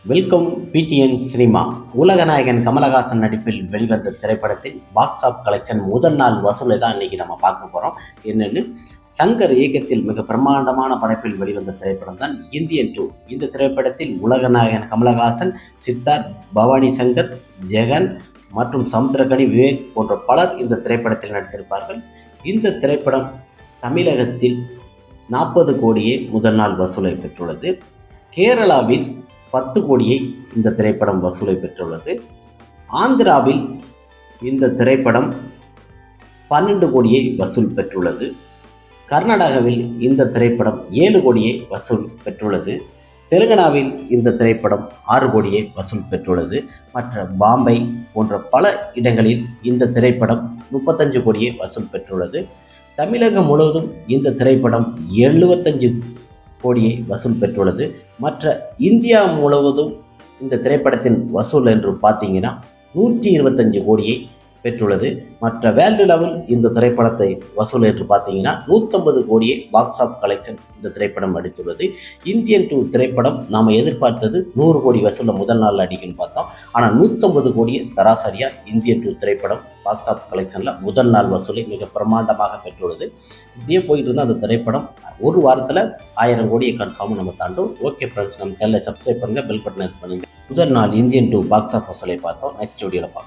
Welcome PTN cinema. உலகநாயகன் கமலஹாசன் நடிப்பில் வெளிவந்த திரைப்படத்தில் பாக்ஸ் ஆஃப் கலெக்ஷன் முதல் நாள் வசூலை தான் இன்னைக்கு நம்ம பார்க்க போகிறோம். என்னென்னு சங்கர் இயக்கத்தில் மிக பிரம்மாண்டமான படைப்பில் வெளிவந்த திரைப்படம் தான் இந்தியன் 2. இந்த திரைப்படத்தில் உலகநாயகன் கமலஹாசன், சித்தார்த், பவானி சங்கர், ஜெகன் மற்றும் சமுத்திரகனி, விவேக் போன்ற பலர் இந்த திரைப்படத்தில் நடித்திருப்பார்கள். இந்த திரைப்படம் தமிழகத்தில் 40 கோடியே முதல் நாள் வசூலை பெற்றுள்ளது. கேரளாவில் 10 கோடியை இந்த திரைப்படம் வசூலை பெற்றுள்ளது. ஆந்திராவில் இந்த திரைப்படம் 12 கோடியை வசூல் பெற்றுள்ளது. கர்நாடகாவில் இந்த திரைப்படம் 7 கோடியை வசூல் பெற்றுள்ளது. தெலுங்கானாவில் இந்த திரைப்படம் 6 கோடியை வசூல் பெற்றுள்ளது. மற்ற பாம்பே போன்ற பல இடங்களில் இந்த திரைப்படம் 35 கோடியை வசூல் பெற்றுள்ளது. தமிழகம் முழுவதும் இந்த திரைப்படம் 75 கோடியை வசூல் பெற்றுள்ளது. மற்ற இந்தியா முழுவதும் இந்த திரைப்படத்தின் வசூல் என்று பார்த்தீங்கன்னா 125 கோடியை பெற்றுள்ளது. மற்ற வேர்ல்டு லெவல் இந்த திரைப்படத்தை வசூல் என்று பார்த்தீங்கன்னா 150 கோடியை பாக்ஸ் ஆஃப் கலெக்ஷன் இந்த திரைப்படம் அடித்துள்ளது. இந்தியன் 2 திரைப்படம் நாம் எதிர்பார்த்தது 100 கோடி வசூலில் முதல் நாள் அடிக்குன்னு பார்த்தோம். ஆனால் 150 கோடியை சராசரியாக இந்தியன் 2 திரைப்படம் பாக்ஸ் ஆஃப் கலெக்ஷனில் முதல் நாள் வசூலை மிக பிரமாண்டமாக பெற்றுள்ளது. இப்படியே போயிட்டு இருந்தால் அந்த திரைப்படம் ஒரு வாரத்தில் 1000 கோடியை கன்ஃபார்ம் நம்ம தாண்டும். ஓகே ஃப்ரெண்ட்ஸ், நம்ம சேனலை சப்ஸ்கிரைப் பண்ணுங்கள், பெல் பட்டனை இது பண்ணுங்கள். முதல் நாள் இந்தியன் 2 பாக்ஸ் ஆஃப் வசூலை பார்த்தோம். நெக்ஸ்ட் வீடியோவில் பார்க்கலாம்.